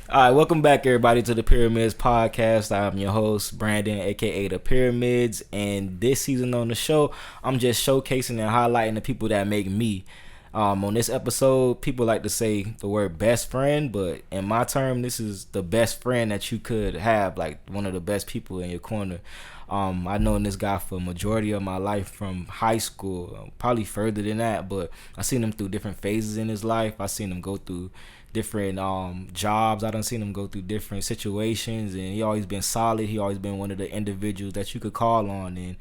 All right, welcome back, everybody, to the Pyrvmids Podcast. I'm your host, Brandon, aka the Pyrvmids, and this season on the show, I'm just showcasing and highlighting the people that make me. On this episode, people like to say the word best friend, but in my term, this is the best friend that you could have, like one of the best people in your corner. I've known this guy for a majority of my life from high school, probably further than that, but I've seen him through different phases in his life. I've seen him go through different jobs. I done seen him go through different situations, and he always been solid. He always been one of the individuals that you could call on. And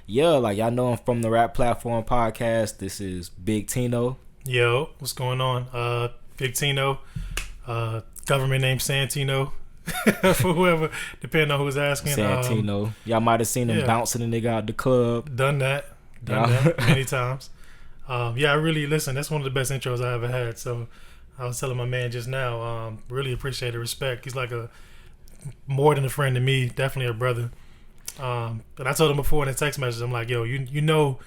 yeah, like y'all know him from the Rap Platform Podcast. This is Big Tino. Yo, what's going on? Big Tino, government name Santino. For whoever, depending on who's asking. Santino. Y'all might have seen him bouncing a nigga out the club. Done that many times. I really listen. That's one of the best intros I ever had. So I was telling my man just now, really appreciate the respect. He's like more than a friend to me, definitely a brother. And I told him before in a text message, I'm like, yo, you know,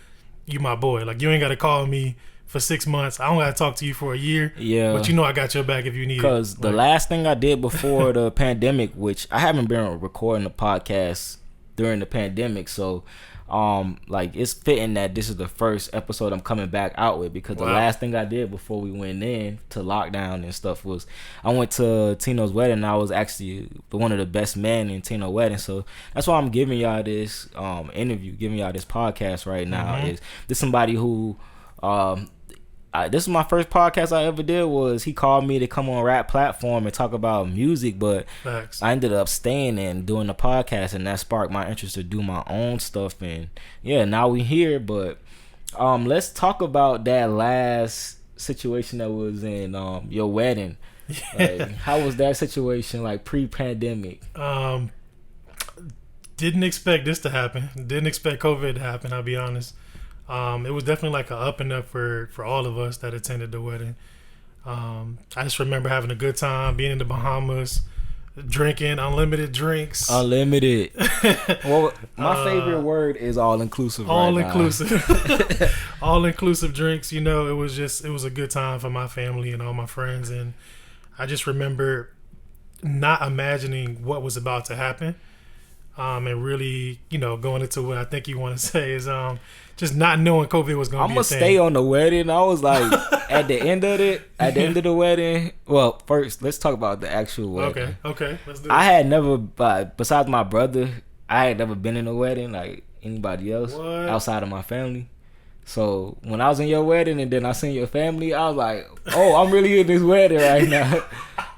you my boy. Like, you ain't got to call me for 6 months. I don't got to talk to you for a year. Yeah. But you know I got your back if you need it. Because the last thing I did before the pandemic, which I haven't been recording the podcast during the pandemic, so like it's fitting that this is the first episode I'm coming back out with, because the last thing I did before we went in to lockdown and stuff was I went to Tino's wedding, and I was actually one of the best men in Tino's wedding. So that's why I'm giving y'all this interview, giving y'all this podcast right now. Is this somebody who this is my first podcast I ever did. Was he called me to come on Rap Platform and talk about music, but Facts. I ended up staying and doing the podcast, and that sparked my interest to do my own stuff. And yeah, now we here. But let's talk about that last situation that was in your wedding. Like, how was that situation, like pre-pandemic? Didn't expect this to happen. Didn't expect COVID to happen, I'll be honest. It was definitely like an up and up for all of us that attended the wedding. I just remember having a good time, being in the Bahamas, drinking unlimited drinks. Unlimited. Well, my favorite word is all inclusive. All inclusive. All inclusive drinks. You know, it was a good time for my family and all my friends. And I just remember not imagining what was about to happen. And really, you know, going into what I think you want to say is just not knowing COVID was going to be a thing. I'm going to stay on the wedding. I was like, at the end of the wedding, well, first, let's talk about the actual wedding. Okay, let's do it. I had never, besides my brother, I had never been in a wedding like anybody else outside of my family. So when I was in your wedding and then I seen your family, I was like, oh, I'm really in this wedding right now.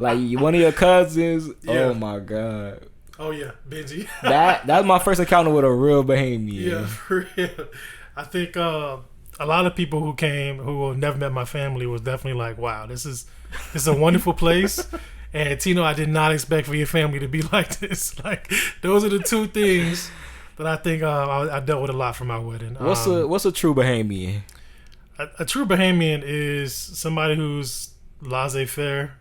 Like, one of your cousins, oh my God. Oh yeah, Benji. that was my first encounter with a real Bahamian. Yeah, for real. I think a lot of people who came who never met my family was definitely like, wow, this is a wonderful place. And Tino, I did not expect for your family to be like this. Like, those are the two things that I think I dealt with a lot for my wedding. What's a true Bahamian? A true Bahamian is somebody who's laissez-faire.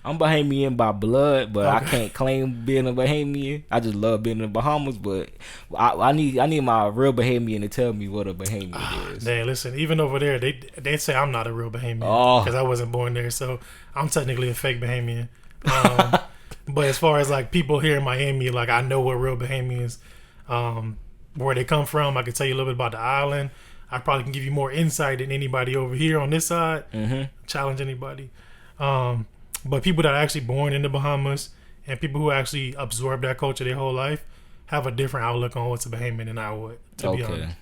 I'm Bahamian by blood, but I can't claim being a Bahamian. I just love being in the Bahamas, but I need my real Bahamian to tell me what a Bahamian is. Dang, listen, even over there, they say I'm not a real Bahamian because I wasn't born there, so I'm technically a fake Bahamian. But as far as like people here in Miami, like I know what real Bahamians, where they come from. I can tell you a little bit about the island. I probably can give you more insight than anybody over here on this side. Challenge anybody. But people that are actually born in the Bahamas and people who actually absorb that culture their whole life have a different outlook on what's a Bahamian than I would, to be honest.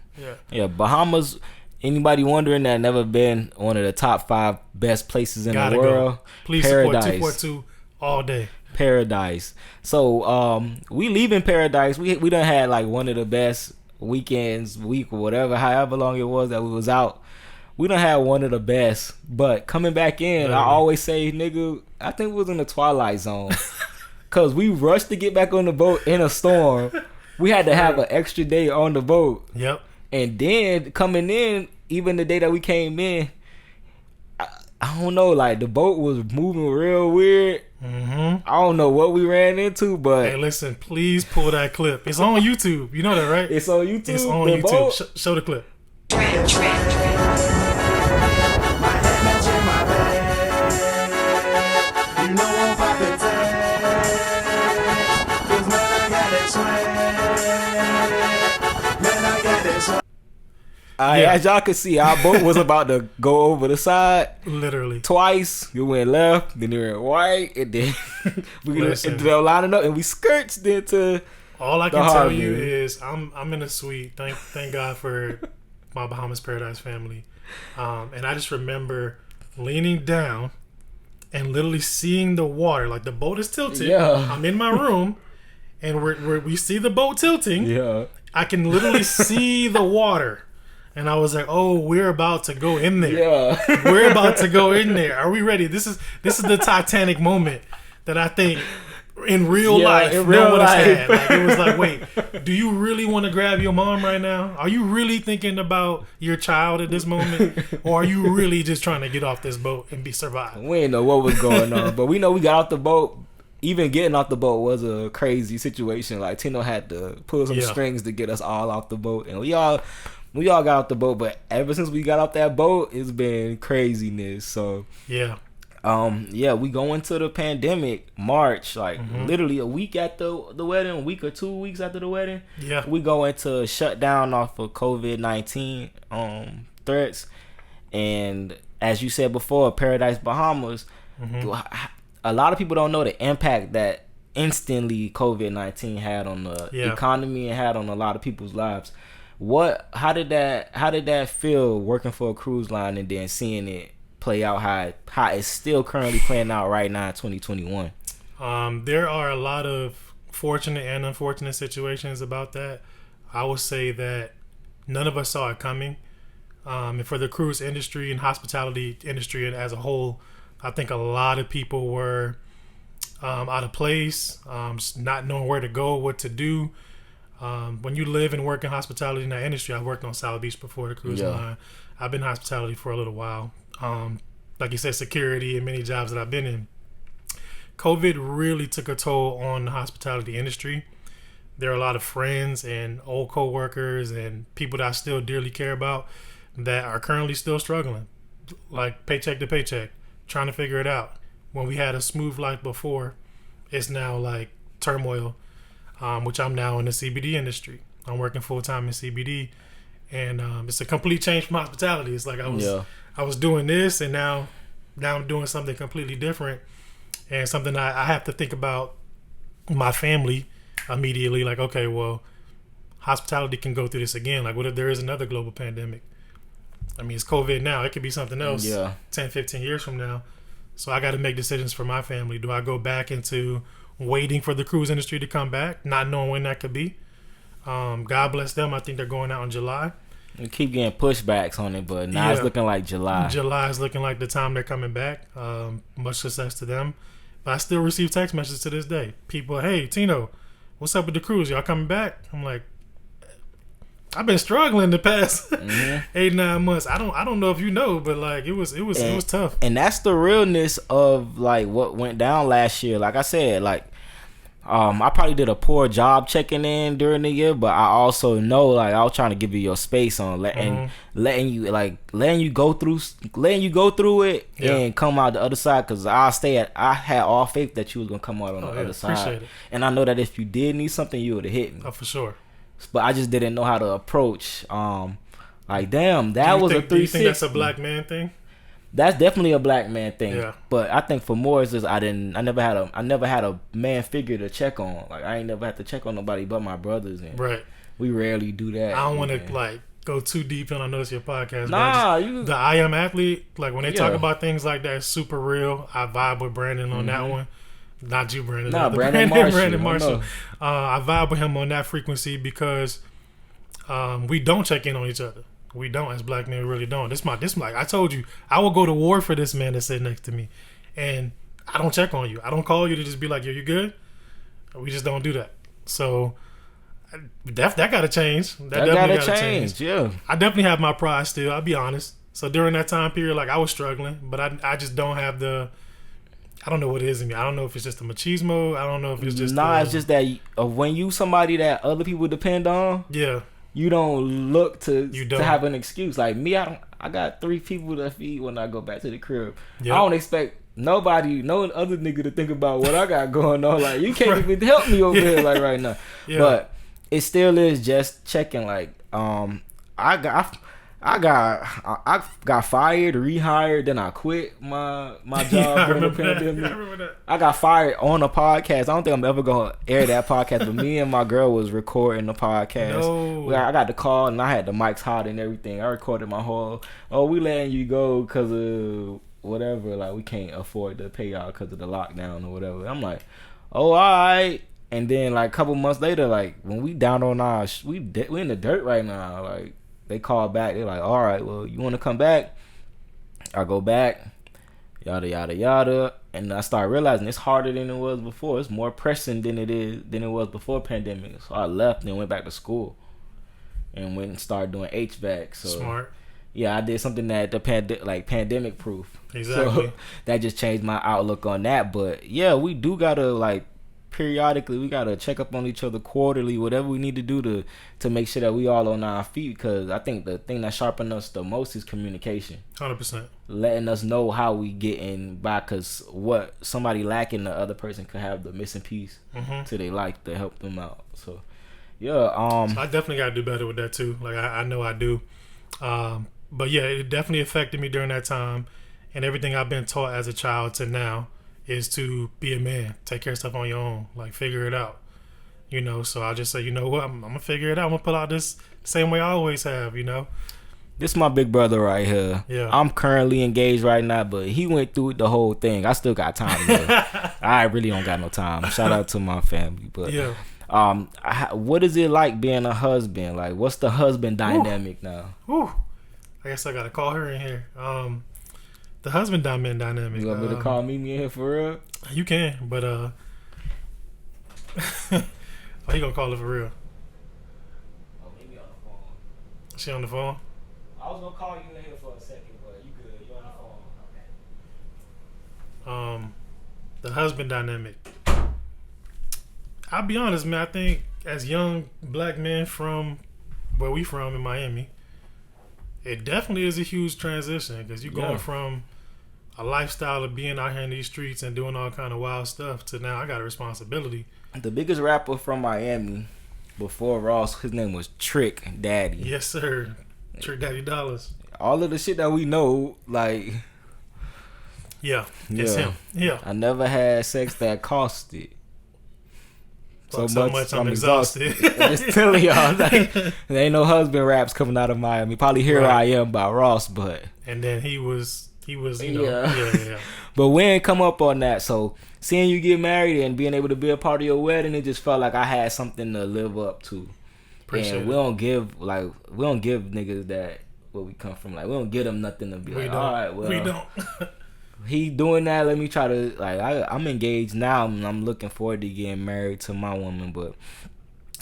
Yeah, Bahamas, anybody wondering that never been one of the top 5 best places in the world? Go. Please Paradise. Support 242 all day. Paradise. So we leaving Paradise. We done had like one of the best weekends, week or whatever, however long it was that we was out. We done had one of the best, but coming back in, I always say, nigga, I think we was in the twilight zone. Because we rushed to get back on the boat in a storm. We had to have an extra day on the boat. Yep. And then coming in, even the day that we came in, I don't know, like the boat was moving real weird. I don't know what we ran into, but... Hey, listen, please pull that clip. It's on YouTube. You know that, right? It's on YouTube? It's on YouTube. Show the clip. You know I'm poppin'. As y'all can see, our boat was about to go over the side. Literally. Twice. We went left, then we went right, and then we ended up lining up, and we skirts into all I can tell you is I'm in a suite. Thank God for my Bahamas Paradise family. And I just remember leaning down and literally seeing the water. Like, the boat is tilted. Yeah. I'm in my room, and we see the boat tilting. Yeah. I can literally see the water. And I was like, oh, we're about to go in there. Yeah. We're about to go in there. Are we ready? This is the Titanic moment that I think in real life no one has had. Like, it was like, wait, do you really want to grab your mom right now? Are you really thinking about your child at this moment? Or are you really just trying to get off this boat and survive? We didn't know what was going on, but we know we got off the boat. Even getting off the boat was a crazy situation. Like, Tino had to pull some strings to get us all off the boat, and we all got off the boat. But ever since we got off that boat, it's been craziness. So we go into the pandemic March, like literally a week after the wedding, a week or 2 weeks after the wedding. Yeah, we go into shutdown off of COVID-19 threats, and as you said before, Paradise Bahamas. A lot of people don't know the impact that instantly COVID-19 had on the economy and had on a lot of people's lives. How did that feel working for a cruise line and then seeing it play out how it's still currently playing out right now in 2021? There are a lot of fortunate and unfortunate situations about that. I would say that none of us saw it coming. And for the cruise industry and hospitality industry as a whole, I think a lot of people were out of place, not knowing where to go, what to do. When you live and work in hospitality in that industry, I worked on South Beach before the cruise line. I've been in hospitality for a little while. Like you said, security and many jobs that I've been in. COVID really took a toll on the hospitality industry. There are a lot of friends and old co-workers and people that I still dearly care about that are currently still struggling, like paycheck to paycheck, trying to figure it out. When we had a smooth life before, it's now like turmoil, which I'm now in the CBD industry. I'm working full-time in CBD, and it's a complete change from hospitality. It's like I was doing this, and now I'm doing something completely different, and something I have to think about my family immediately. Like, okay, well, hospitality can go through this again. Like, what if there is another global pandemic? I mean, it's COVID now. It could be something else 10, 15 years from now. So I got to make decisions for my family. Do I go back into waiting for the cruise industry to come back, not knowing when that could be? God bless them. I think they're going out in July. We keep getting pushbacks on it, but now it's looking like July. July is looking like the time they're coming back. Much success to them. But I still receive text messages to this day. People, hey, Tino, what's up with the cruise? Y'all coming back? I'm like, I've been struggling the past 8-9 months. I don't know if you know, but like it was tough. And that's the realness of like what went down last year. Like I said, like I probably did a poor job checking in during the year, but I also know like I was trying to give you your space on letting you go through it and come out the other side, because I had all faith that you was gonna come out on the other side. And I know that if you did need something, you would have hit me. Oh, for sure. But I just didn't know how to approach. Like, damn, that was a 360. Do you think that's a black man thing? That's definitely a black man thing. Yeah. But I think for more, it's just I never had a man figure to check on. Like, I ain't never had to check on nobody but my brothers. And right. We rarely do that. I don't want to like go too deep in. I know it's your podcast. Nah, the I Am Athlete. Like when they talk about things like that, it's super real. I vibe with Brandon on that one. Not you, Brandon. Nah, Brandon Marshall. I vibe with him on that frequency because we don't check in on each other. We don't, as black men, we really don't. This like I told you, I will go to war for this man that sitting next to me, and I don't check on you. I don't call you to just be like, "Yo, you good?" We just don't do that. So that got to change. That definitely got to change. Yeah, I definitely have my pride still. I'll be honest. So during that time period, like I was struggling, but I just don't have the. I don't know what it is in me. I don't know if it's just a machismo. I don't know if it's just it's just that when you somebody that other people depend on. Yeah. You don't look to have an excuse. Like me, I got 3 people to feed when I go back to the crib. Yep. I don't expect no other nigga to think about what I got going on. Like you can't even help me over here like right now. Yeah. But it still is just checking. Like I I got fired, rehired, then I quit my job during the pandemic. I remember that. I got fired on a podcast. I don't think I'm ever gonna air that podcast, but me and my girl was recording the podcast. No. I got the call and I had the mics hot and everything. I recorded my whole. Oh, we letting you go because of whatever. Like we can't afford to pay y'all because of the lockdown or whatever. I'm like, oh, all right. And then like a couple months later, like when we down on our, we in the dirt right now. Like they call back. They're like, all right, well, you want to come back? I go back. Yada yada yada. And I started realizing it's harder than it was before. It's more pressing than it was before pandemic. So I left and went back to school and went and started doing HVAC. So smart. Yeah, I did something that pandemic proof. Exactly. So that just changed my outlook on that. But yeah, we do gotta like periodically we gotta check up on each other quarterly, whatever we need to do to make sure that we all on our feet, because I think the thing that sharpens us the most is communication. 100%. Letting us know how we getting by, because what somebody lacking, the other person could have the missing piece to their life to help them out. So yeah, so I definitely gotta do better with that too. Like I know I do. But yeah, it definitely affected me during that time, and everything I've been taught as a child to now is to be a man, take care of stuff on your own, like figure it out, you know. So I just say, you know what, I'm gonna figure it out. I'm gonna pull out this the same way I always have, you know. This is my big brother right here. Yeah, I'm currently engaged right now, but he went through the whole thing. I still got time though. I really don't got no time. Shout out to my family, but yeah. What is it like being a husband? Like, what's the husband dynamic now? I guess I gotta call her in here. The husband dynamic. You want me to call Mimi in here for real? You can, but oh, he gonna call her for real. Oh, Mimi on the phone. She on the phone? I was gonna call you in here for a second, but you good. You on the phone. Okay. The husband dynamic. I'll be honest, man. I think as young black men from where we from in Miami, it definitely is a huge transition, because you're going from a lifestyle of being out here in these streets and doing all kind of wild stuff to now I got a responsibility. The biggest rapper from Miami before Ross, his name was Trick Daddy. Yes, sir. Trick Daddy Dollars. All of the shit that we know, like... Yeah, it's him. Yeah. I never had sex that costed so much I'm exhausted. Just telling y'all, like, there ain't no husband raps coming out of Miami. Probably Here I Am by Ross, but... And then he was, you know, yeah. But we ain't come up on that, so seeing you get married and being able to be a part of your wedding, it just felt like I had something to live up to. Appreciate and we don't give niggas that where we come from. Like, we don't give them nothing to be like, all right, well... We don't. He doing that. Let me try to, like, I'm engaged now and I'm looking forward to getting married to my woman. But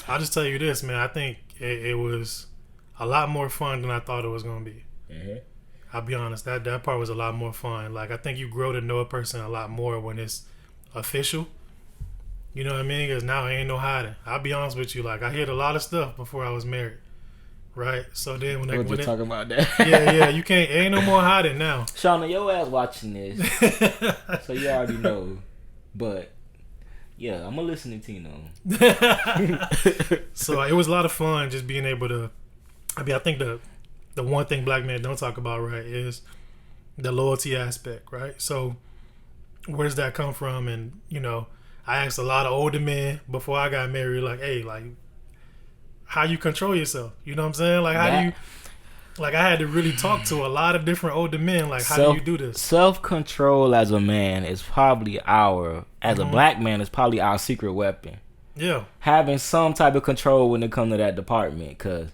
I'll just tell you this, man. I think it was a lot more fun than I thought it was gonna be. I'll be honest, that part was a lot more fun. Like, I think you grow to know a person a lot more when it's official. You know what I mean? Because now ain't no hiding. I'll be honest with you. Like, I hid a lot of stuff before I was married. Right, so then when we're talking about that. yeah, you can't. Ain't no more hiding now. Shauna, your ass watching this, so you already know. But yeah, I'm a listening Tino. So it was a lot of fun just being able to. I mean, I think the one thing black men don't talk about, right, is the loyalty aspect, right? So where does that come from? And you know, I asked a lot of older men before I got married, like, hey, like, how you control yourself? You know what I'm saying? Like, how do you... Like, I had to really talk to a lot of different older men. Like, how do you do this? Self-control as a man is probably as a black man, is probably our secret weapon. Yeah. Having some type of control when it comes to that department, because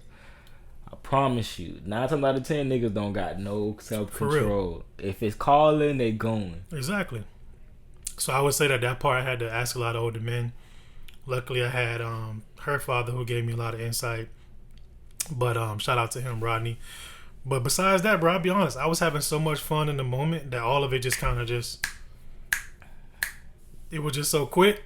I promise you, 9 times out of 10 niggas don't got no self-control. If it's calling, they going. Exactly. So I would say that part I had to ask a lot of older men. Luckily, I had her father who gave me a lot of insight. But shout out to him, Rodney. But besides that, bro, I'll be honest, I was having so much fun in the moment that all of it just kind of it was just so quick.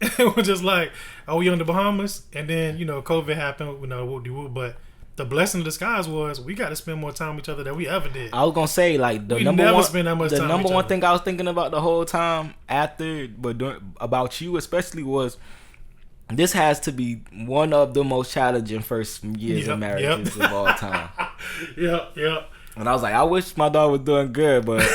It was just like, oh, we on the Bahamas, and then, you know, COVID happened, you know, whoop-de-whoop. But the blessing of disguise was we got to spend more time with each other than we ever did. I was gonna say, like, the number one thing I was thinking about the whole time about you especially was, this has to be one of the most challenging first years of marriages of all time. Yeah. And I was like, I wish my dog was doing good, but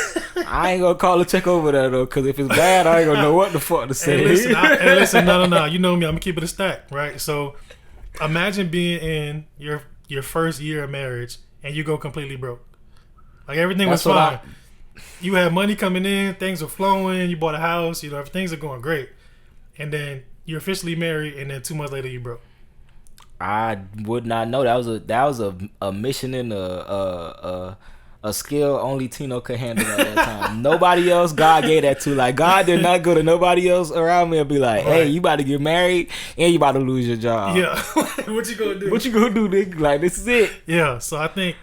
I ain't gonna call to check over there though, because if it's bad, I ain't gonna know what the fuck to say. Hey, listen, no. You know me, I'm gonna keep it a stack, right? So, imagine being in your first year of marriage and you go completely broke. Like everything was fine. You had money coming in, things were flowing, you bought a house, things are going great, and then you're officially married, and then 2 months later you broke. I would not know. That was a mission and a skill only Tino could handle at that time. Nobody else God gave that to. Like, God did not go to nobody else around me and be like, hey, you about to get married and you about to lose your job. Yeah. What you gonna do? What you gonna do, nigga? Like, this is it. Yeah. So I think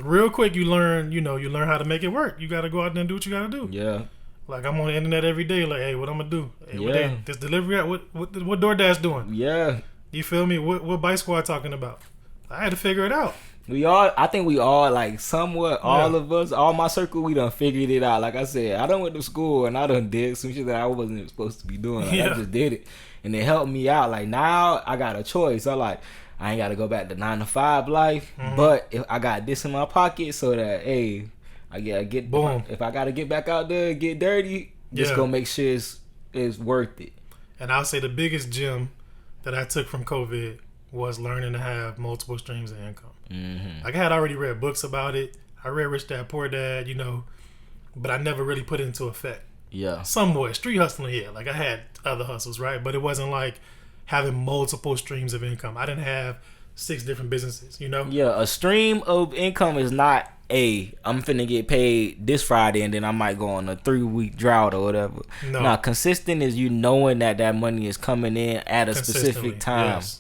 real quick you learn how to make it work. You gotta go out there and do what you gotta do. Yeah. Like, I'm on the internet every day. Like, hey, what I'm gonna do? Hey, this delivery at what DoorDash doing? Yeah. You feel me? What Bike Squad talking about? I had to figure it out. I think we all, like, somewhat, all of us, all my circle, we done figured it out. Like I said, I done went to school and I done did some shit that I wasn't supposed to be doing. Like, I just did it. And it helped me out. Like, now I got a choice. I ain't got to go back to 9-to-5 life, but if I got this in my pocket so that, hey, if I got to get back out there and get dirty, just go make sure it's worth it. And I'll say the biggest gem that I took from COVID was learning to have multiple streams of income. Like, I had already read books about it. I read Rich Dad Poor Dad, but I never really put it into effect. Yeah. Somewhat. Street hustling, yeah. Like, I had other hustles, right? But it wasn't like having multiple streams of income. I didn't have 6 different businesses, Yeah, a stream of income is not, I'm finna get paid this Friday and then I might go on a 3-week drought or whatever. No. Now, consistent is you knowing that money is coming in at a specific time. Yes.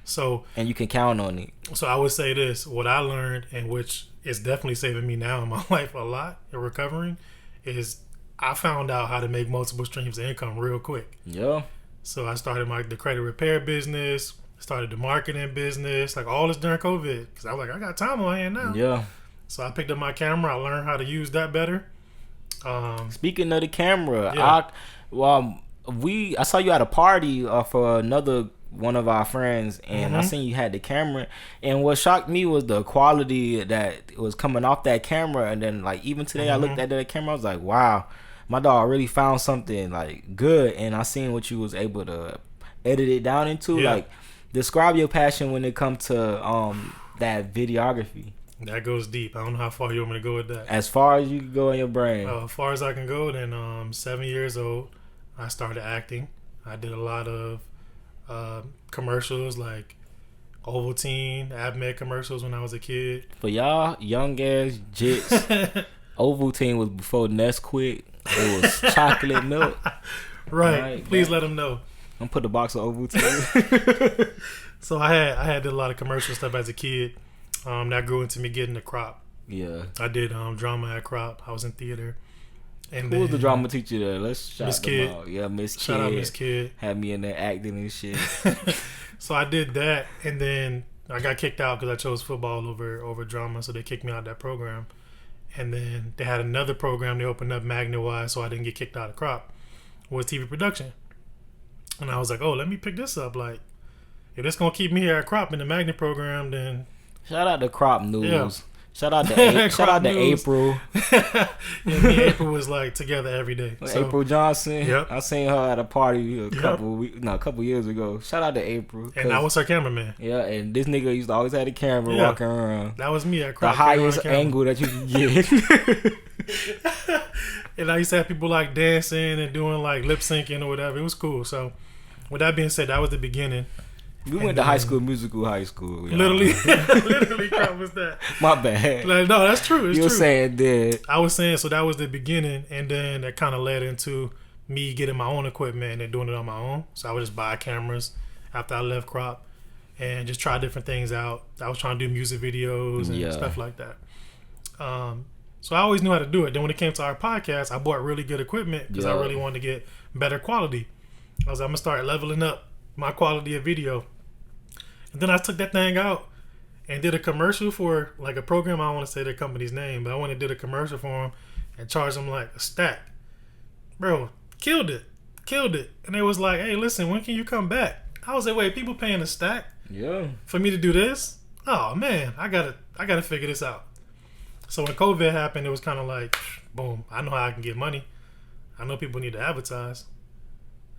So, and you can count on it. So I would say this, what I learned, and which is definitely saving me now in my life a lot in recovering, is I found out how to make multiple streams of income real quick. Yeah. So I started the credit repair business, started the marketing business, like all this during COVID, because I was like, I got time on my hand now. Yeah. So I picked up my camera. I learned how to use that better. Speaking of the camera, I saw you at a party for another one of our friends, and I seen you had the camera, and what shocked me was the quality that was coming off that camera. And then, like, even today I looked at that camera, I was like, wow, my dog really found something like good. And I seen what you was able to edit it down into. Like, describe your passion when it comes to that videography. That goes deep. I don't know how far you want me to go with that. As far as you can go in your brain. As far as I can go, then 7 years old, I started acting. I did a lot of commercials like Ovaltine, AvMed commercials when I was a kid. For y'all young ass jits, Ovaltine was before Nesquik. It was chocolate milk. Right. Please let them know. I'm put the box of Ovaltine. So I did a lot of commercial stuff as a kid. That grew into me getting the crop. Yeah. I did drama at crop. I was in theater. And who was the drama teacher there? Let's shout Miss them Kid. out. Yeah, Miss Kid. Shout out Miss Kid. Had me in there acting and shit. So I did that, and then I got kicked out because I chose football over drama, so they kicked me out of that program. And then they had another program they opened up magnet-wise, so I didn't get kicked out of crop, was TV production. And I was like, oh, let me pick this up. Like, if it's going to keep me here at crop in the magnet program, then... Shout out to Crop News. Yeah. Shout out to April. Yeah, me and April was like together every day. So, April Johnson. Yep. I seen her at a party a couple years ago. Shout out to April. And I was her cameraman. Yeah, and this nigga used to always have the camera walking around. That was me at Crop. The highest angle that you can get. And I used to have people like dancing and doing like lip syncing or whatever. It was cool. So with that being said, that was the beginning. We went to High School Musical high school. Literally Crop was that. My bad. Like, no, that's true. It's you were true. saying that. I was saying, so that was the beginning, and then that kind of led into me getting my own equipment and doing it on my own. So I would just buy cameras after I left Crop and just try different things out. I was trying to do music videos and stuff like that. So I always knew how to do it. Then when it came to our podcast, I bought really good equipment because I really wanted to get better quality. I was like, I'm going to start leveling up my quality of video. And then I took that thing out and did a commercial for like a program. I don't want to say the company's name, but I went and did a commercial for them and charged them like a stack. Bro, killed it. And they was like, hey, listen, when can you come back? I was like, wait, people paying a stack? Yeah. For me to do this? oh man, I gotta figure this out. So when COVID happened, it was kind of like, boom, I know how I can get money. I know people need to advertise.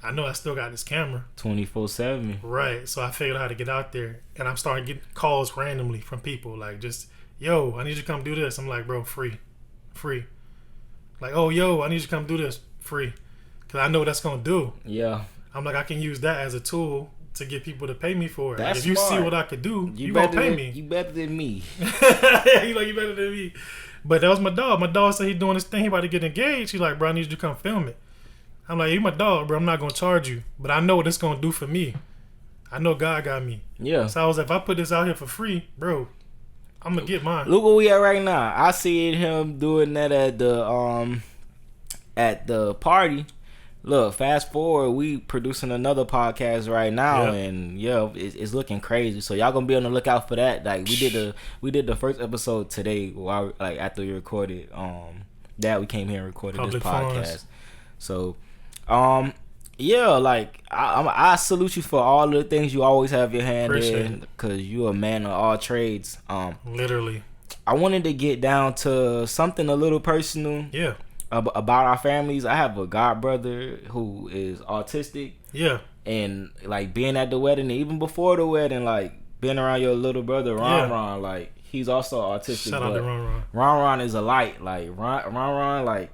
I know I still got this camera 24/7. Right. So I figured out how to get out there, and I'm starting getting calls randomly from people like, just, yo, I need you to come do this. I'm like, bro, free. Like, oh, yo, I need you to come do this, free, because I know what that's gonna do. Yeah. I'm like, I can use that as a tool to get people to pay me for it. That's like, if you smart. see what I could do, you better gonna pay me. You better than me. You like, you better than me. But that was my dog. My dog said he doing this thing. He about to get engaged. He's like, bro, I need you to come film it. I'm like, you my dog, bro. I'm not gonna charge you, but I know what it's gonna do for me. I know God got me. Yeah. So I was like, if I put this out here for free, bro, I'm gonna get mine. Look where we at right now. I see him doing that at the party. Look, fast forward, we producing another podcast right now, and it's looking crazy. So y'all gonna be on the lookout for that. Like we did the first episode today, while like after we recorded that we came here and recorded Public this podcast. Funds. So, like I salute you for all the things you always have your hand in, because you're a man of all trades. Literally. I wanted to get down to something a little personal. Yeah. About our families. I have a god brother who is autistic. Yeah. And like being at the wedding, even before the wedding, like being around your little brother Ron, like he's also autistic. Shout out to Ron. Ron is a light. Like Ron, like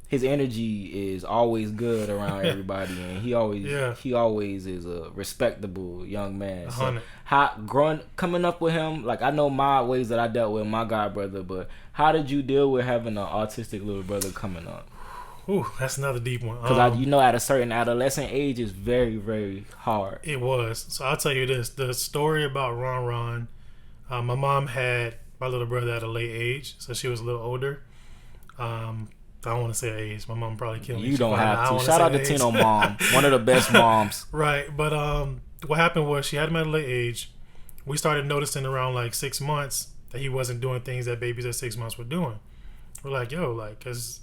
his energy is always good around everybody, and he always is a respectable young man. So coming up with him, like I know my ways that I dealt with my god brother, but how did you deal with having an autistic little brother coming up? Ooh, that's another deep one. Because at a certain adolescent age, it's very, very hard. It was. So I'll tell you this: the story about Ron. My mom had my little brother at a late age, so she was a little older. I don't want to say her age. My mom probably killed me. You don't have to. Shout out to Tino mom, one of the best moms. Right, but what happened was she had him at a late age. We started noticing around like 6 months that he wasn't doing things that babies at 6 months were doing. We're like, yo, like, because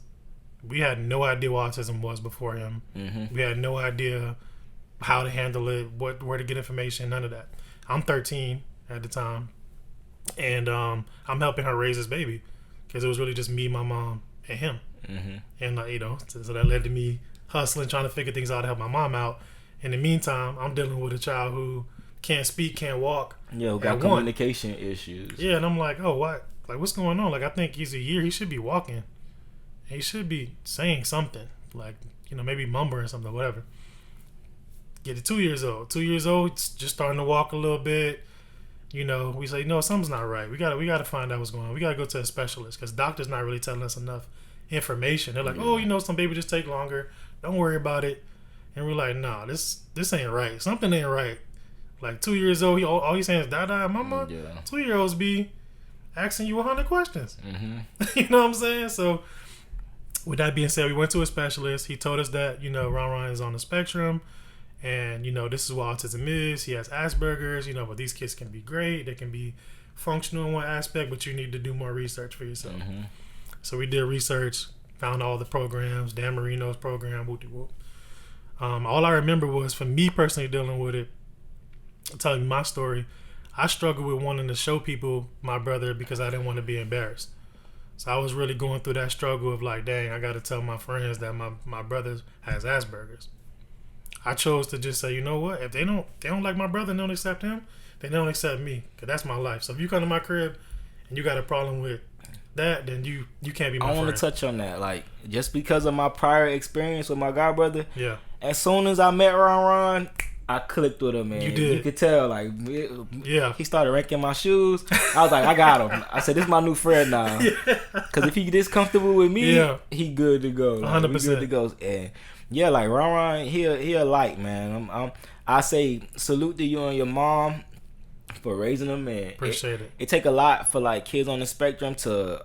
we had no idea what autism was before him. Mm-hmm. We had no idea how to handle it, where to get information, none of that. I'm 13 at the time, and I'm helping her raise this baby because it was really just me, my mom, and him. Mm-hmm. And so that led to me hustling, trying to figure things out to help my mom out. In the meantime, I'm dealing with a child who can't speak, can't walk. Yeah, got communication issues. Yeah, and I'm like, oh, what? Like, what's going on? Like, I think he's a year. He should be walking. He should be saying something, like, maybe mumbling something, whatever. Get to 2 years old. 2 years old, just starting to walk a little bit. We say, no, something's not right. We gotta find out what's going on. We gotta go to a specialist because doctor's not really telling us enough information. They're like, some baby just take longer. Don't worry about it. And we're like, nah, this ain't right. Something ain't right. Like 2 years old, all he's saying is "Dada, mama." Yeah. 2-year-olds be asking you 100 questions. Mm-hmm. You know what I'm saying? So, with that being said, we went to a specialist. He told us that Ron is on the spectrum, and this is what autism is. He has Asperger's. But these kids can be great. They can be functional in one aspect, but you need to do more research for yourself. Mm-hmm. So we did research, found all the programs, Dan Marino's program, whoop-de-whoop. All I remember was, for me personally dealing with it, I'll tell you my story, I struggled with wanting to show people my brother because I didn't want to be embarrassed. So I was really going through that struggle of like, dang, I got to tell my friends that my brother has Asperger's. I chose to just say, you know what? If they don't like my brother and don't accept him, they don't accept me, because that's my life. So if you come to my crib and you got a problem with that, then you can't be my friend. I want to touch on that. Like, just because of my prior experience with my god brother, yeah. As soon as I met Ron, I clicked with him, man. You did. You could tell, like, yeah. He started ranking my shoes. I was like, I got him. I said, this is my new friend now. Because if he this comfortable with me, he good to go. Like, 100%. We good to go. And yeah, like Ron, he a light, man. I say salute to you and your mom for raising them, man. Appreciate it. It take a lot for like kids on the spectrum to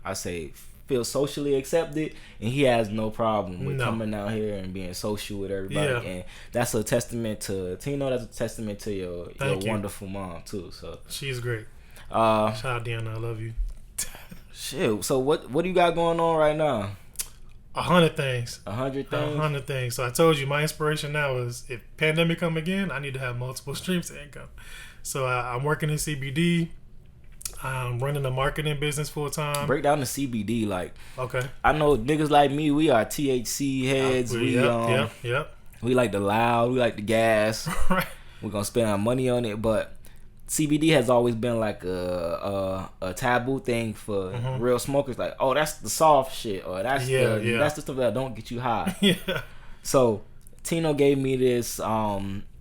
I say feel socially accepted, and he has no problem with coming out here and being social with everybody. Yeah. And that's a testament to Tino. That's a testament to your wonderful mom too. So she's great. Shout out Deanna, I love you. Shit. So what do you got going on right now? 100 things. 100 things? 100 things. So I told you, my inspiration now is, if pandemic come again, I need to have multiple streams of income. So I'm working in CBD. I'm running a marketing business full time. Break down the CBD, like. Okay. I know niggas like me, we are THC heads. Yep. We like the loud, we like the gas. Right. We're gonna spend our money on it, but CBD has always been like a taboo thing for real smokers. Like, oh, that's the soft shit, or that's the stuff that don't get you high. Yeah. So Tino gave me this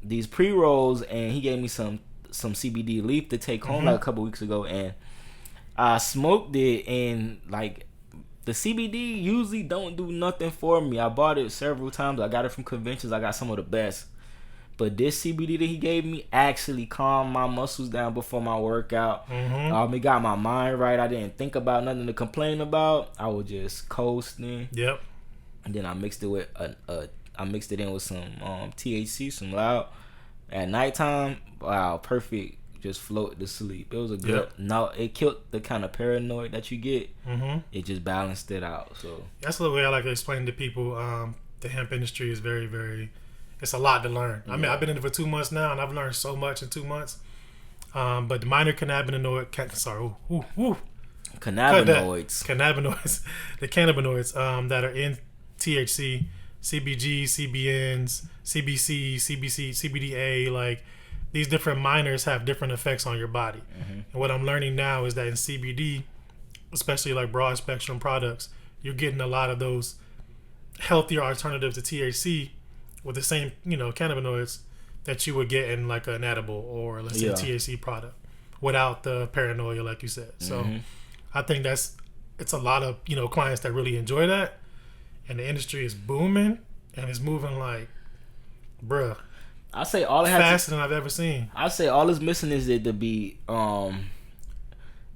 these pre-rolls, and he gave me some CBD leaf to take home like a couple weeks ago, and I smoked it, and like the CBD usually don't do nothing for me. I bought it several times. I got it from conventions. I got some of the best. But this CBD that he gave me actually calmed my muscles down before my workout. It got my mind right. I didn't think about nothing to complain about. I was just coasting. Yep. And then I mixed it with I mixed it in with some THC, some loud. At nighttime, wow, perfect. Just float to sleep. It was a good. Yep. No, it killed the kind of paranoid that you get. It just balanced it out. So that's the way I like to explain to people. The hemp industry is very, very. It's a lot to learn. I mean, I've been in it for 2 months now, and I've learned so much in 2 months. But the minor cannabinoids, the cannabinoids that are in THC, CBG, CBNs, CBC, CBDA, like these different minors have different effects on your body. And what I'm learning now is that in CBD, especially like broad spectrum products, you're getting a lot of those healthier alternatives to THC with the same, cannabinoids that you would get in like an edible or let's say a THC product without the paranoia, like you said. So I think it's a lot of, clients that really enjoy that, and the industry is booming and it's moving like, bruh. I say all it has faster than I've ever seen. I say all it's missing is it to be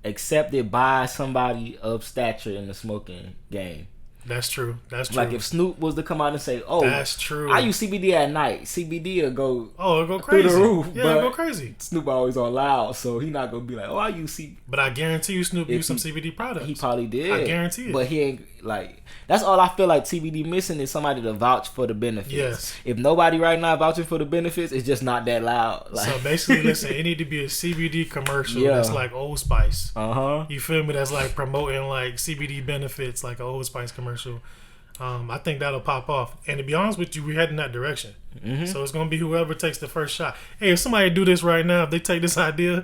accepted by somebody of stature in the smoking game. That's true. Like if Snoop was to come out and say, "Oh, that's true. I use CBD at night. CBD will go, it'll go crazy through the roof." Yeah, it'll go crazy. Snoop always on loud, so he not gonna be like, "Oh, I use CBD." But I guarantee you, Snoop used some CBD products. He probably did. I guarantee it. But he ain't like. That's all I feel like CBD missing is somebody to vouch for the benefits. Yes. If nobody right now vouching for the benefits, it's just not that loud. Like, so basically, listen, it need to be a CBD commercial that's like Old Spice. You feel me? That's like promoting like CBD benefits, like an Old Spice commercial. I think that'll pop off. And to be honest with you, we're heading that direction. So it's going to be whoever takes the first shot. Hey, if somebody do this right now, if they take this idea...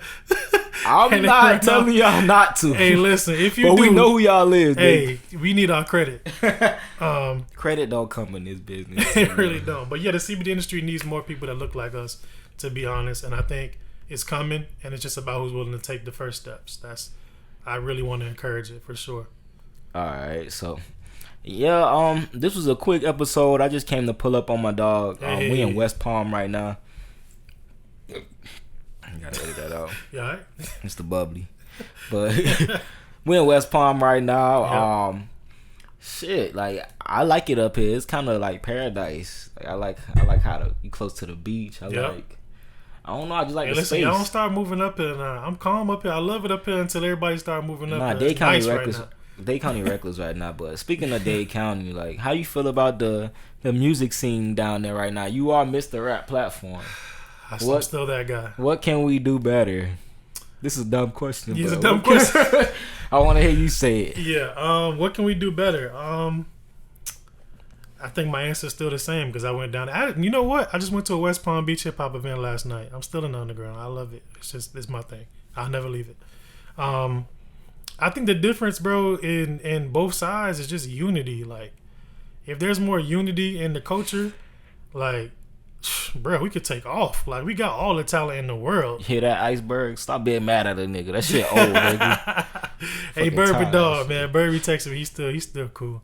I'm not telling y'all not to. Hey, listen, if you do... But we know who y'all is, Hey, we need our credit. Credit don't come in this business. It really don't. But yeah, the CBD industry needs more people that look like us, to be honest. And I think it's coming, and it's just about who's willing to take the first steps. I really want to encourage it, for sure. All right, so... Yeah, this was a quick episode. I just came to pull up on my dog. We in West Palm right now. I gotta edit that out. You alright? It's the bubbly. But we in West Palm right now. Shit, like I like it up here. It's kind of like paradise. Like I like how you close to the beach. I don't know. I just like the space. I don't start moving up here now. I'm calm up here. I love it up here until everybody start moving up. Nah, Dade County reckless. Dade County reckless right now. But speaking of Dade County, like how you feel about the music scene down there right now? You are Mr. Rap Platform. I'm still that guy. What can we do better? This is a dumb question. It's a dumb question. I want to hear you say it. Yeah. What can we do better? I think my answer is still the same because I went down. You know what? I just went to a West Palm Beach hip hop event last night. I'm still in the underground. I love it. It's my thing. I'll never leave it. I think the difference, bro, in both sides is just unity. Like, if there's more unity in the culture, like, bro, we could take off. Like, we got all the talent in the world. Hear that, Iceberg? Stop being mad at a nigga. That shit old, nigga. Hey, Burby dog, man. Burby texted me. He's still cool.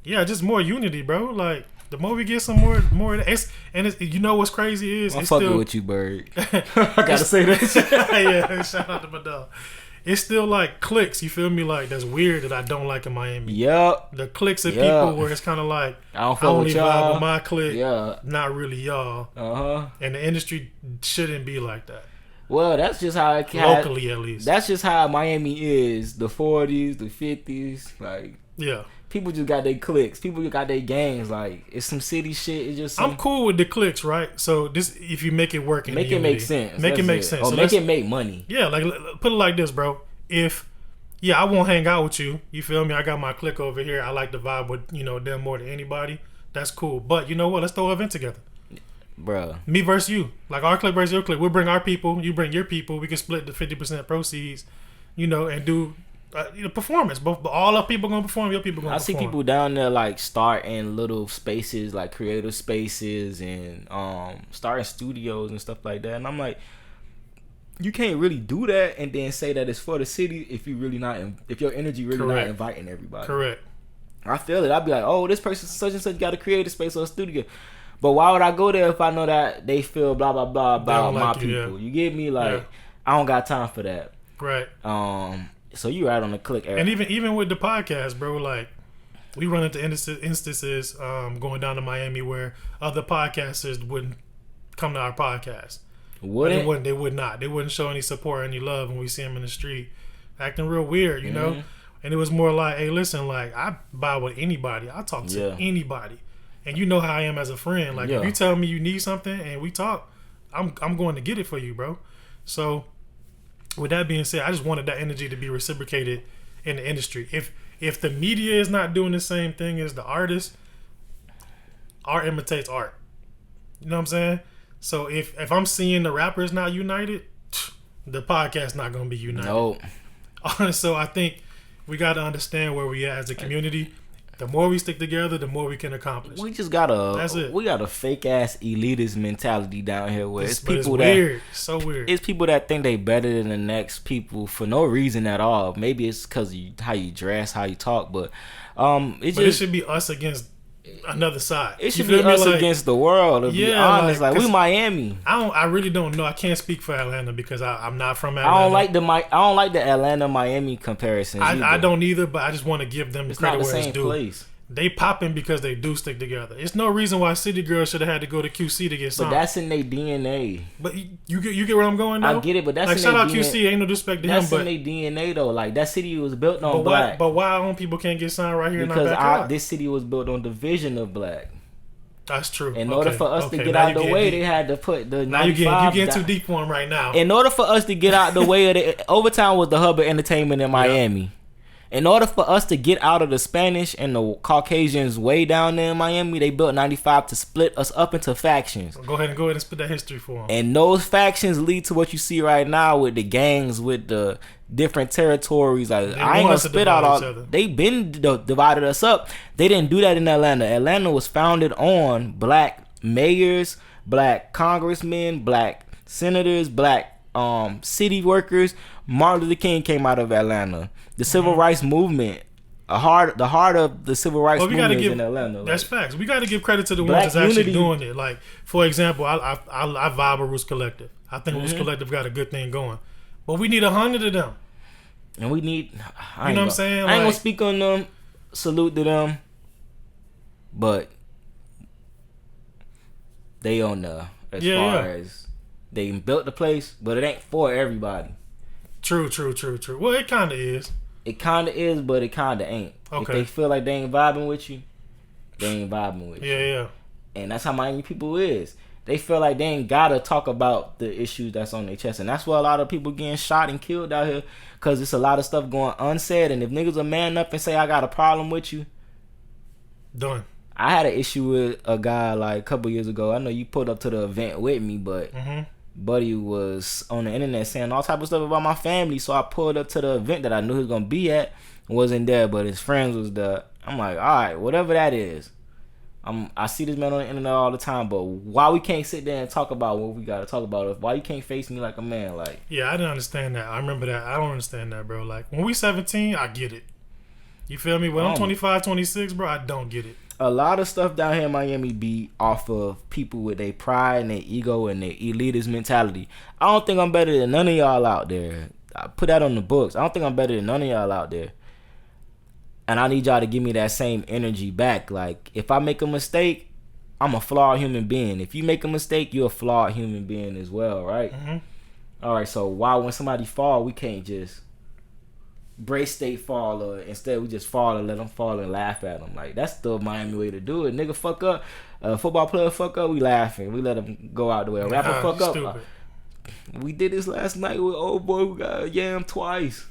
Yeah, just more unity, bro. Like, the more we get some more you know what's crazy is I'm fucking with you, Bird. I gotta say that. Yeah, shout out to my dog. It's still like cliques, you feel me? Like that's weird that I don't like in Miami. Yep. The cliques of people where it's kind of like I only vibe with my clique. Yeah. Not really y'all. And the industry shouldn't be like that. Well, that's just how it locally at least. That's just how Miami is. The 40s, the 50s, like yeah. people just got their cliques. People just got their gangs. Like, it's some city shit. It's just I'm cool with the cliques, right? So this, if you make it work, make it make sense. Make it make sense. Or so make it make money. Yeah, like put it like this, bro. If I won't hang out with you. You feel me? I got my clique over here. I like to vibe with them more than anybody. That's cool. But you know what? Let's throw an event together. Bruh. Me versus you. Like our clique versus your clique. We'll bring our people. You bring your people. We can split the 50% proceeds, and do performance. Both all our people gonna perform. Your people gonna perform. I see people down there like starting little spaces, like creative spaces, and starting studios and stuff like that. And I'm like, you can't really do that and then say that it's for the city if you really not, if your energy really Correct. not inviting everybody. Correct. I feel it. I'd be like, oh, this person such and such got a creative space or a studio. But why would I go there if I know that they feel blah blah blah about my people? You get me? Like, I don't got time for that. Right. So you right on the click era. And even with the podcast, bro, like we run into instances going down to Miami where other podcasters wouldn't come to our podcast. Wouldn't? They would not. They wouldn't show any support or any love when we see them in the street, acting real weird, you know. And it was more like, hey, listen, like I buy with anybody. I talk to anybody. And you know how I am as a friend. Like if you tell me you need something and we talk, I'm going to get it for you, bro. So with that being said, I just wanted that energy to be reciprocated in the industry. If the media is not doing the same thing as the artist, art imitates art. You know what I'm saying? So if I'm seeing the rappers not united, the podcast not going to be united. No. So I think we got to understand where we at as a community. The more we stick together, the more we can accomplish. We just got a fake ass elitist mentality down here where it's people that weird. So weird. It's people that think they better than the next people for no reason at all. Maybe it's because how you dress, how you talk, but it should be us against another side. It should be us against the world. To be honest, like we Miami. I really don't know. I can't speak for Atlanta because I'm not from Atlanta. I don't like the Atlanta Miami comparison. I don't either, but I just want to give them the credit where it's due. Place. They popping because they do stick together. It's no reason why City Girls should have had to go to QC to get signed. But that's in their DNA. But you get where I'm going though? I get it, but that's like in shout out DNA. QC. Ain't no disrespect to him, but that's in their DNA though. Like that city was built on black. But why our own people can't get signed right here in our backyard? Because this city was built on division of black. That's true. In order for us to get out the way, they had to put the 95 Now you getting too deep for him right now. In order for us to get out the way of the Overtown was the hub of entertainment in Miami. Yep. In order for us to get out of the Spanish and the Caucasians way down there in Miami, they built 95 to split us up into factions. Go ahead and split that history for them. And those factions lead to what you see right now with the gangs, with the different territories. Like I ain't gonna spit out all. They been divided us up. They didn't do that in Atlanta. Atlanta was founded on black mayors, black congressmen, black senators, black city workers. Martin Luther King came out of Atlanta. The civil rights movement, the heart of the civil rights movement is in Atlanta. That's facts. We got to give credit to the ones that's actually doing it. Like, for example, I vibe with Roots Collective. I think Roots Collective got a good thing going. But we need 100 of them. And we need... You know what I'm saying? I ain't going to speak on them. Salute to them. But they on the... As far as... They built the place, but it ain't for everybody. True. Well, it kind of is. It kind of is, but it kind of ain't. Okay. If they feel like they ain't vibing with you, they ain't vibing with you. Yeah. And that's how Miami people is. They feel like they ain't gotta talk about the issues that's on their chest. And that's why a lot of people getting shot and killed out here. Because it's a lot of stuff going unsaid. And if niggas are man up and say, I got a problem with you. Done. I had an issue with a guy like a couple years ago. I know you pulled up to the event with me, but... Buddy was on the internet saying all type of stuff about my family, so I pulled up to the event that I knew he was gonna be at. Wasn't there, but his friends was there. I'm like, all right, whatever that is. I see this man on the internet all the time, but why we can't sit there and talk about what we gotta talk about? Why you can't face me like a man? Like, yeah, I didn't understand that. I remember that. I don't understand that, bro. Like when we 17, I get it. You feel me? When I'm 25, 26, bro, I don't get it. A lot of stuff down here in Miami be off of people with their pride and their ego and their elitist mentality. I don't think I'm better than none of y'all out there. I put that on the books. I don't think I'm better than none of y'all out there. And I need y'all to give me that same energy back. Like, if I make a mistake, I'm a flawed human being. If you make a mistake, you're a flawed human being as well, right? All right, so why when somebody fall, we can't just brace state fall, or instead we just fall and let them fall and laugh at them. Like, that's the Miami way to do it. Nigga fuck up, football player fuck up, we laughing. We let them go out the way. A rapper fuck up. We did this last night with old boy who got yammed twice.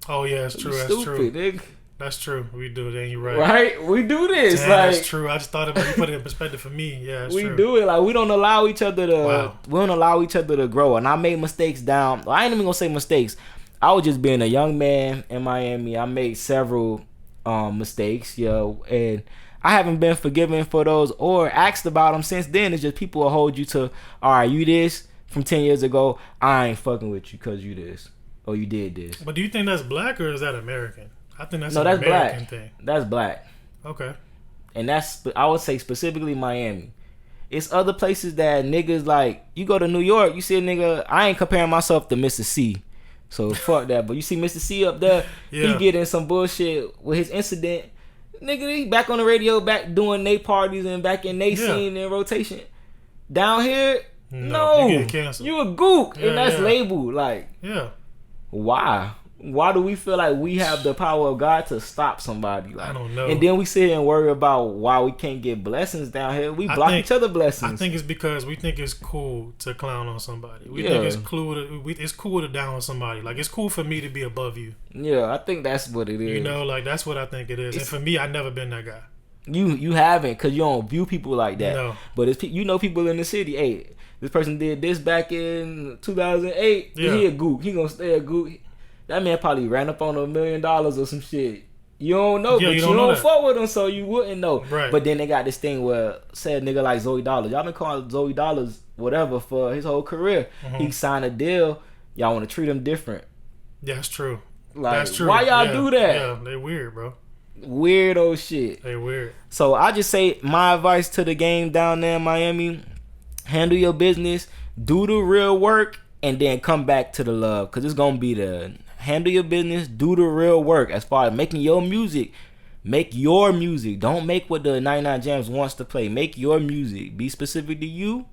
Oh yeah, it's true. That's stupid, true. Nigga. That's true. We do it, and you're right. Right? We do this. Damn, like, that's true. I just thought about you put it in perspective for me. Yeah, it's true. We do it. Like, we don't allow each other to. We don't allow each other to grow. And I made mistakes down. I ain't even gonna say mistakes. I was just being a young man in Miami. I made several mistakes, and I haven't been forgiven for those or asked about them since then. It's just people will hold you to, all right, you this from 10 years ago. I ain't fucking with you because you this or you did this. But do you think that's black or is that American? I think that's that's American black. thing. That's black. Okay. And that's, I would say specifically Miami. It's other places that niggas like, you go to New York, you see a nigga, I ain't comparing myself to Mr. C. So fuck that. But you see Mr. C up there, he getting some bullshit with his incident. Nigga, he back on the radio, back doing they parties and back in they scene and rotation. Down here, no. You get canceled. You a gook. And that's labeled. Like, why? Why do we feel like we have the power of God to stop somebody? Like, I don't know. And then we sit here and worry about why we can't get blessings down here. We block each other blessings. I think it's because we think it's cool to clown on somebody. We think it's cool to down on somebody. Like, it's cool for me to be above you. Yeah, I think that's what it is. You know, like, that's what I think it is. And for me, I've never been that guy. You haven't, because you don't view people like that. No. But it's, you know, people in the city, hey, this person did this back in 2008. Yeah. He a gook. He gonna stay a gook. That man probably ran up on $1 million or some shit. You don't know, but you don't fuck with him, so you wouldn't know. Right. But then they got this thing where, say a nigga like Zoe Dollars. Y'all been calling Zoe Dollars whatever for his whole career. Mm-hmm. He signed a deal. Y'all want to treat him different. Yeah, that's true. Like, that's true. Why y'all do that? Yeah, they weird, bro. Weirdo shit. They weird. So I just say my advice to the game down there in Miami: handle your business, do the real work, and then come back to the love, because it's gonna be the handle your business, do the real work as far as making your music. Make your music. Don't make what the 99 Jams wants to play. Make your music. Be specific to you,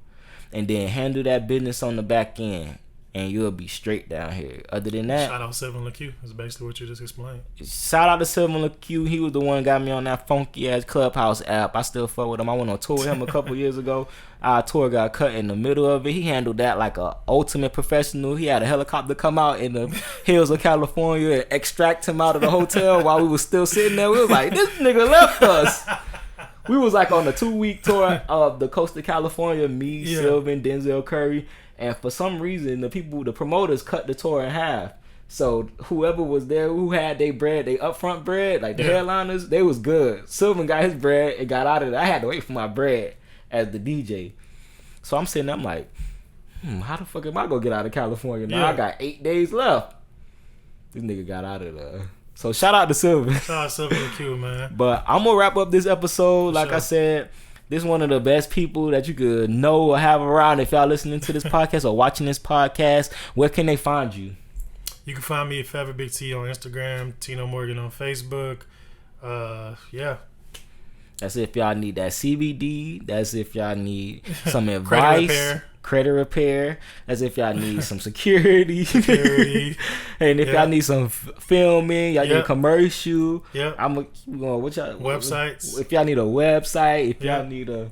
and then handle that business on the back end, and you'll be straight down here. Other than that, shout out Sylvan LaQ. That's basically what you just explained. Shout out to Sylvan LaQ. He was the one that got me on that funky ass Clubhouse app. I still fuck with him. I went on tour with him a couple years ago. Our tour got cut in the middle of it. He handled that like a ultimate professional. He had a helicopter come out in the hills of California and extract him out of the hotel while we was still sitting there. We was like, this nigga left us. We was like on a 2-week tour of the coast of California. Me, Sylvan, Denzel Curry. And for some reason, the promoters cut the tour in half. So whoever was there, who had their bread, they upfront bread, like the headliners, they was good. Sylvan got his bread and got out of there. I had to wait for my bread as the DJ. So I'm sitting there, I'm like, how the fuck am I gonna get out of California now? I got 8 days left. This nigga got out of there. So shout out to Sylvan. Shout out to Sylvan LaQ, man. But I'm gonna wrap up this episode. Like I said, this is one of the best people that you could know or have around. If y'all listening to this podcast or watching this podcast, where can they find you? You can find me at Forever Big T on Instagram, Tino Morgan on Facebook. That's if y'all need that CBD. That's if y'all need some advice. Credit repair. That's if y'all need some security. And if y'all need some filming, y'all need a commercial. Yeah. I'm gonna keep going. What y'all websites? If y'all need a website, if y'all need a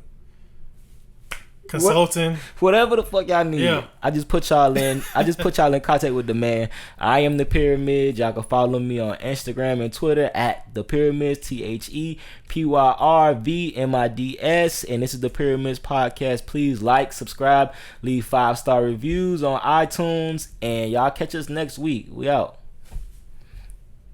consulting, whatever the fuck y'all need. Yeah. I just put y'all in contact with the man. I am the Pyrvmids. Y'all can follow me on Instagram and Twitter at the Pyrvmids, ThePyrvmids. And this is the Pyrvmids Podcast. Please like, subscribe, leave 5-star reviews on iTunes, and y'all catch us next week. We out.